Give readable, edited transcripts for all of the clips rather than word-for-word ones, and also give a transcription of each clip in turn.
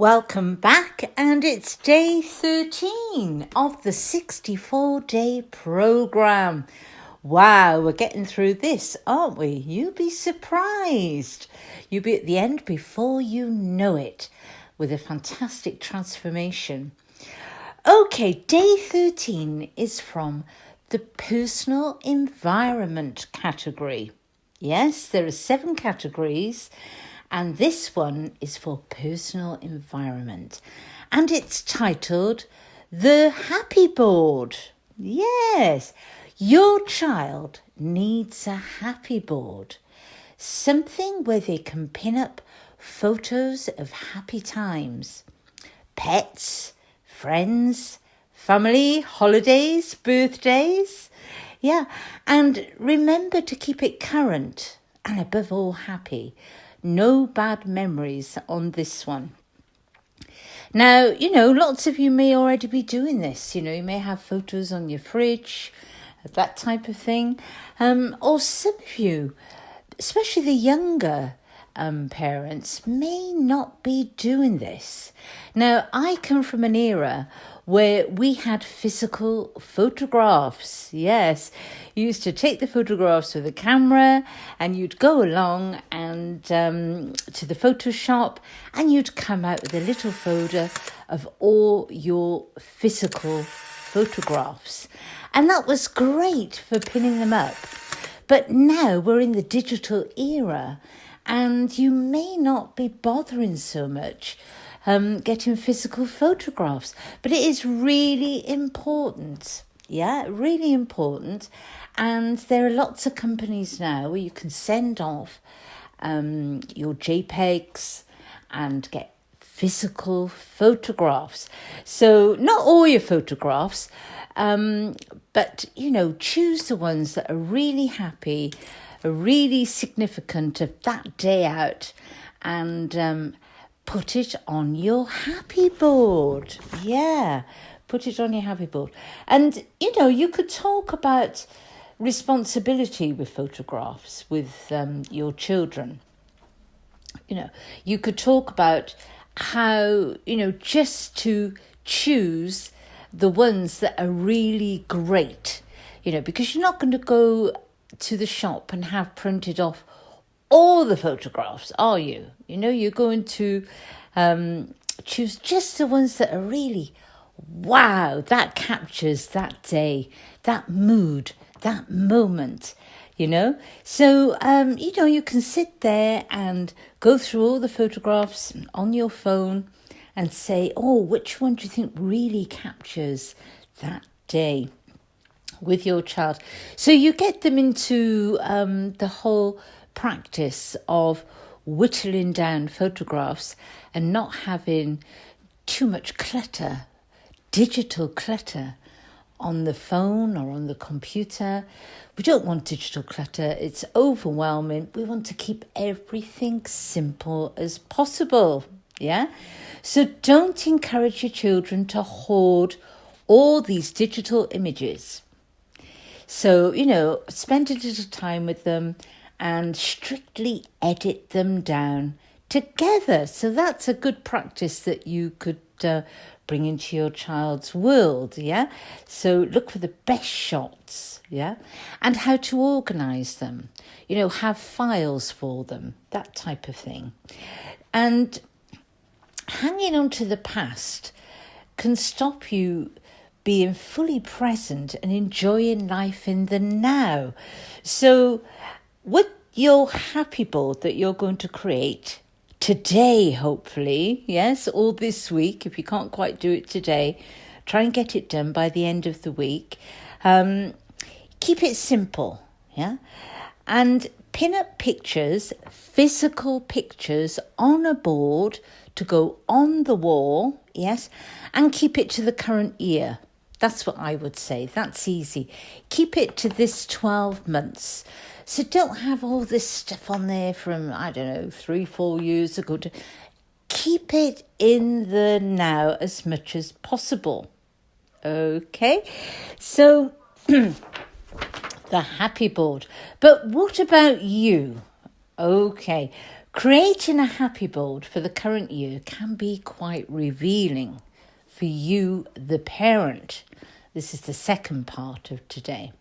Welcome back, and it's day 13 of the 64-day program. Wow, we're getting through this, aren't we? You'll be surprised. You'll be at the end before you know it, with a fantastic transformation. Okay, day 13 is from the personal environment category. Yes, there are 7 categories, and this one is for personal environment. And it's titled The Happy Board. Yes, your child needs a happy board. Something where they can pin up photos of happy times. Pets, friends, family, holidays, birthdays. Yeah, and remember to keep it current and above all happy. No bad memories on this one. Now, lots of you may already be doing this. You may have photos on your fridge, that type of thing. Or some of you, especially the younger parents, may not be doing this. Now, I come from an era where we had physical photographs. Yes, you used to take the photographs with a camera and you'd go along and to the photo shop, and you'd come out with a little folder of all your physical photographs. And that was great for pinning them up. But now we're in the digital era, and you may not be bothering so much getting physical photographs. But it is really important. Yeah, really important. And there are lots of companies now where you can send off your JPEGs and get physical photographs. So not all your photographs, but, choose the ones that are really happy, are really significant of that day out, and put it on your happy board. Yeah, put it on your happy board. And, you could talk about responsibility with photographs with your children. You could talk about how, just to choose the ones that are really great, because you're not going to go to the shop and have printed off all the photographs, are you? You're going to choose just the ones that are really, wow, that captures that day, that mood, that moment, So, you can sit there and go through all the photographs on your phone and say, oh, which one do you think really captures that day with your child? So you get them into the whole practice of whittling down photographs and not having too much clutter, digital clutter, on the phone or on the computer. We don't want digital clutter. It's overwhelming. We want to keep everything simple as possible. Yeah? So don't encourage your children to hoard all these digital images. So, spend a little time with them and strictly edit them down together. So that's a good practice that you could bring into your child's world, yeah? So look for the best shots, yeah? And how to organise them, have files for them, that type of thing. And hanging on to the past can stop you being fully present and enjoying life in the now. So with your happy board that you're going to create today, hopefully, yes, or this week, if you can't quite do it today, try and get it done by the end of the week. Keep it simple, yeah? And pin up pictures, physical pictures on a board to go on the wall, yes, and keep it to the current year. That's what I would say. That's easy. Keep it to this 12 months. So don't have all this stuff on there from, 3-4 years ago. Keep it in the now as much as possible. Okay? So, the happy board. But what about you? Okay. Creating a happy board for the current year can be quite revealing for you, the parent. This is the second part of today.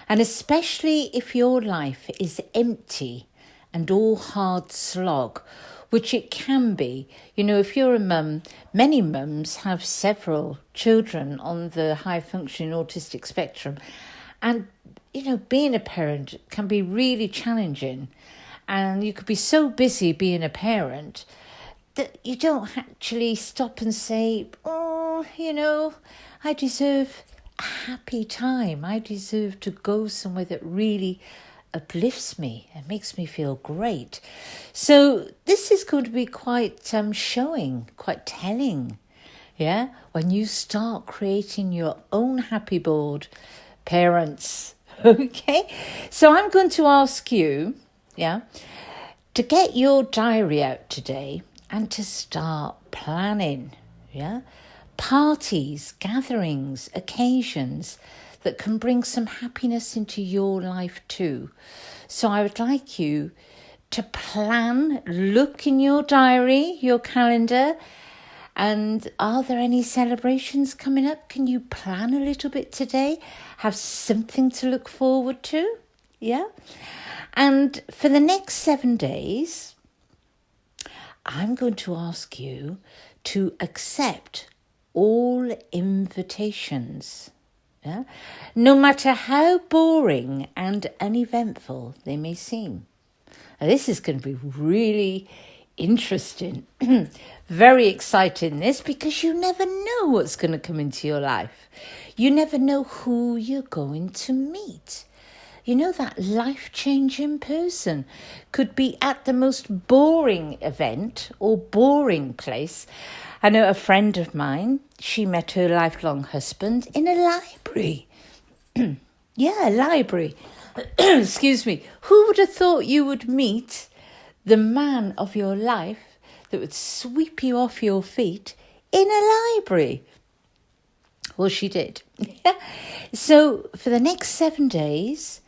And especially if your life is empty and all hard slog, which it can be. You know, if you're a mum, many mums have several children on the high functioning autistic spectrum. And, you know, being a parent can be really challenging. And you could be so busy being a parent that you don't actually stop and say, oh, you know, I deserve a happy time. I deserve to go somewhere that really uplifts me and makes me feel great. So this is going to be quite showing, quite telling. Yeah, when you start creating your own happy board, parents. Okay, so I'm going to ask you, to get your diary out today and to start planning, parties, gatherings, occasions that can bring some happiness into your life too. So I would like you to plan, look in your diary, your calendar, and are there any celebrations coming up? Can you plan a little bit today? Have something to look forward to? Yeah? And for the next 7 days, I'm going to ask you to accept all invitations. Yeah? No matter how boring and uneventful they may seem. Now, this is going to be really interesting. Very exciting, this, because you never know what's going to come into your life. You never know who you're going to meet. You know, that life-changing person could be at the most boring event or boring place. I know a friend of mine, she met her lifelong husband in a library. Yeah, a library. Excuse me. Who would have thought you would meet the man of your life that would sweep you off your feet in a library? Well, she did. So for the next 7 days,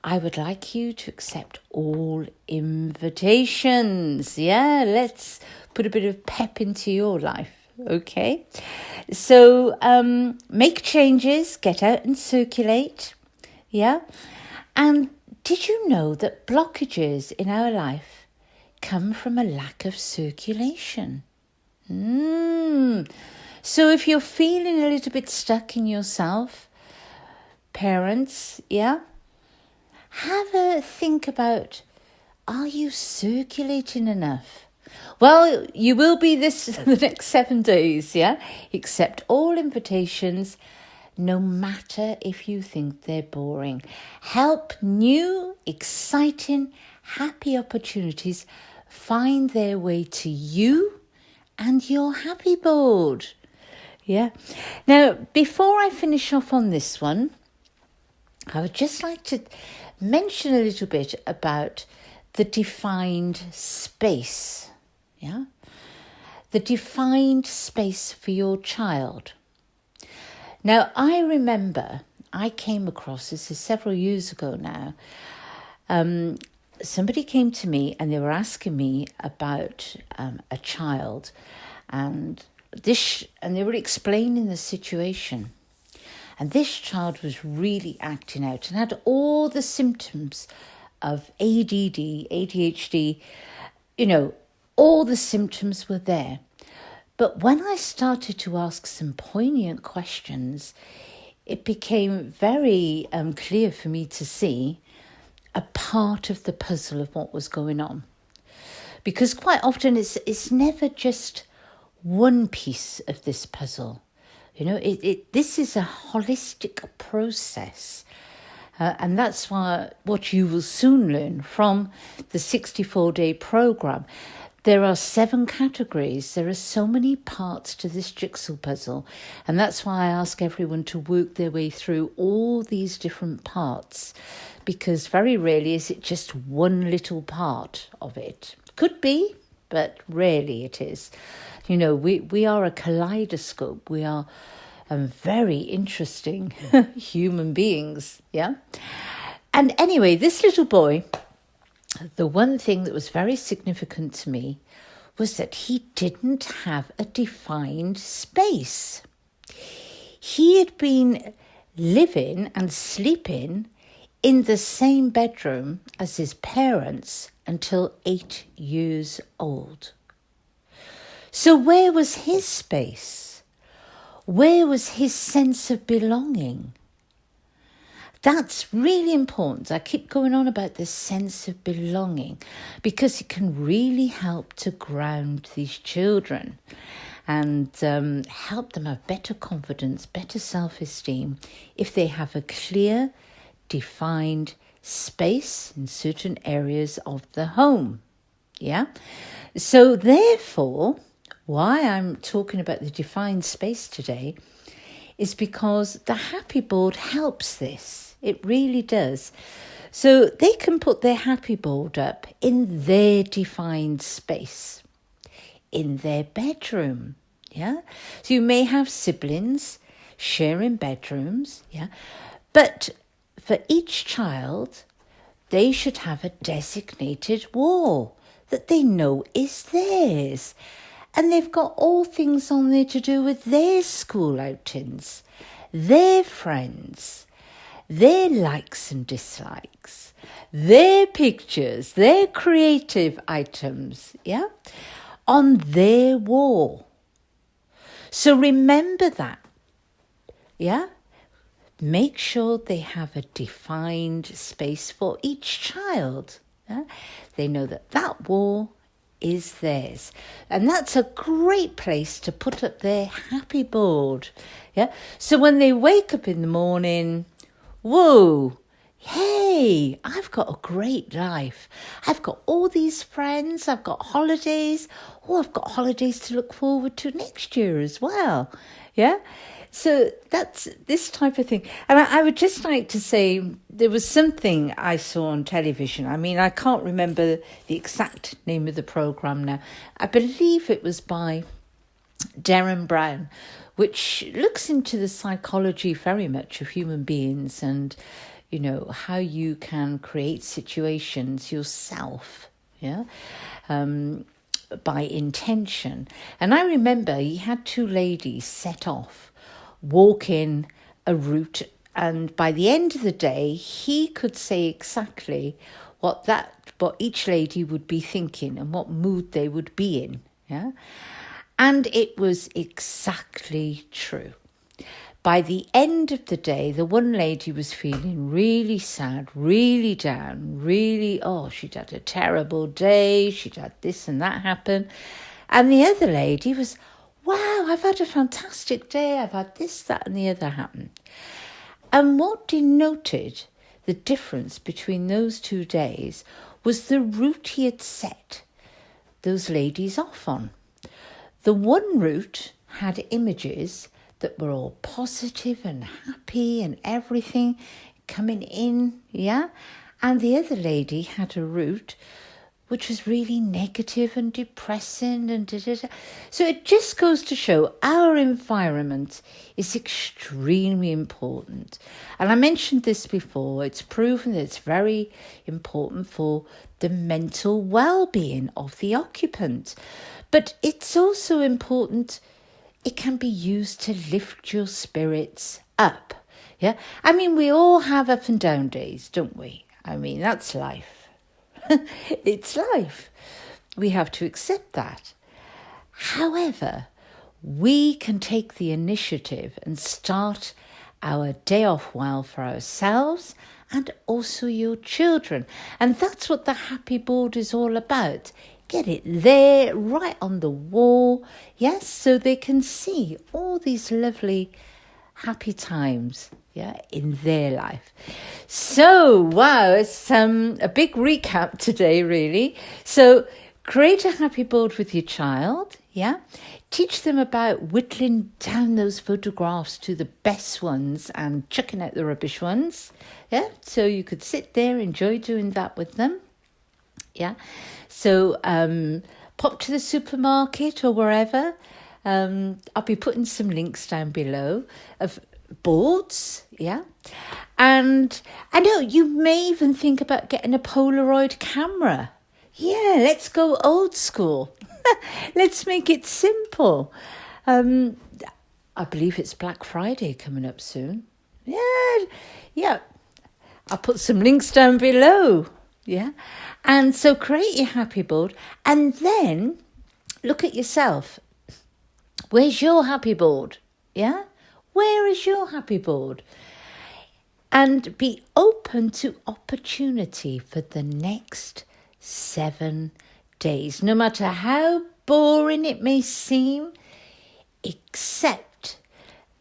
I would like you to accept all invitations. Yeah, let's put a bit of pep into your life, okay? So make changes, get out and circulate, yeah? And did you know that blockages in our life come from a lack of circulation? So if you're feeling a little bit stuck in yourself, parents, have a think about, are you circulating enough? Well, you will be this the next 7 days, Accept all invitations, no matter if you think they're boring. Help new, exciting, happy opportunities find their way to you and your happy board. Yeah. Now, before I finish off on this one, I would just like to mention a little bit about the defined space. Yeah? The defined space for your child. Now, I remember I came across, this is several years ago now, somebody came to me and they were asking me about a child and they were explaining the situation. And this child was really acting out and had all the symptoms of ADD, ADHD, all the symptoms were there. But when I started to ask some poignant questions, it became very clear for me to see a part of the puzzle of what was going on. Because quite often it's never just one piece of this puzzle. This is a holistic process. And that's what you will soon learn from the 64-day program. There are 7 categories. There are so many parts to this jigsaw puzzle. And that's why I ask everyone to work their way through all these different parts. Because very rarely is it just one little part of it. Could be, but rarely it is. We are a kaleidoscope. We are very interesting human beings, yeah? And anyway, this little boy, the one thing that was very significant to me was that he didn't have a defined space. He had been living and sleeping in the same bedroom as his parents until 8 years old. So where was his space? Where was his sense of belonging? That's really important. I keep going on about this sense of belonging because it can really help to ground these children and help them have better confidence, better self-esteem if they have a clear, defined space in certain areas of the home. Yeah? So therefore, why I'm talking about the defined space today is because the happy board helps this. It really does. So they can put their happy board up in their defined space, in their bedroom. Yeah. So you may have siblings sharing bedrooms. Yeah. But for each child, they should have a designated wall that they know is theirs. And they've got all things on there to do with their school outings, their friends, their likes and dislikes, their pictures, their creative items, yeah, on their wall. So remember that, yeah? Make sure they have a defined space for each child. Yeah? They know that that wall is theirs. And that's a great place to put up their happy board. Yeah. So when they wake up in the morning, whoa, hey, I've got a great life. I've got all these friends. I've got holidays. Oh, I've got holidays to look forward to next year as well. Yeah. So that's this type of thing. And I would just like to say there was something I saw on television. I mean, I can't remember the exact name of the programme now. I believe it was by Darren Brown, which looks into the psychology very much of human beings and, you know, how you can create situations yourself, yeah, by intention. And I remember he had two ladies set off walking a route, and by the end of the day he could say exactly what each lady would be thinking and what mood they would be in, yeah, and it was exactly true. By the end of the day, the one lady was feeling really sad, really down, really, she'd had a terrible day, she'd had this and that happen, and the other lady was, wow, I've had a fantastic day. I've had this, that, and the other happen. And what denoted the difference between those 2 days was the route he had set those ladies off on. The one route had images that were all positive and happy and everything coming in, yeah? And the other lady had a route which was really negative and depressing and da-da-da. So it just goes to show our environment is extremely important. And I mentioned this before, it's proven that it's very important for the mental well-being of the occupant. But it's also important, it can be used to lift your spirits up. Yeah, I mean, we all have up and down days, don't we? I mean, that's life. It's life. We have to accept that. However, we can take the initiative and start our day off well for ourselves and also your children. And that's what the happy board is all about. Get it there, right on the wall, yes, so they can see all these lovely happy times, yeah, in their life. So, wow, it's a big recap today, really. So, create a happy board with your child, yeah. Teach them about whittling down those photographs to the best ones and chucking out the rubbish ones, yeah. So you could sit there, enjoy doing that with them, yeah. So, pop to the supermarket or wherever. I'll be putting some links down below of boards, Yeah. And I know you may even think about getting a Polaroid camera. Yeah, let's go old school. Let's make it simple. I believe it's Black Friday coming up soon. Yeah. I'll put some links down below. Yeah. And so create your happy board and then look at yourself. Where's your happy board? Yeah. Where is your happy board? And be open to opportunity for the next 7 days. No matter how boring it may seem, accept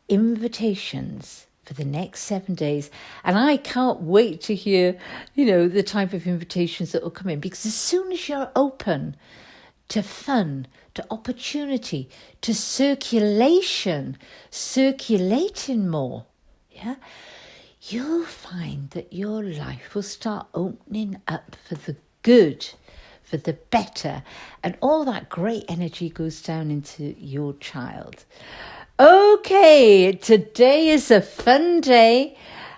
invitations for the next 7 days. And I can't wait to hear, the type of invitations that will come in. Because as soon as you're open to fun, to opportunity, to circulating more, yeah, you'll find that your life will start opening up for the good, for the better, and all that great energy goes down into your child. Okay, today is a fun day.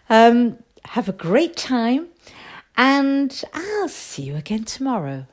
Have a great time, and I'll see you again tomorrow.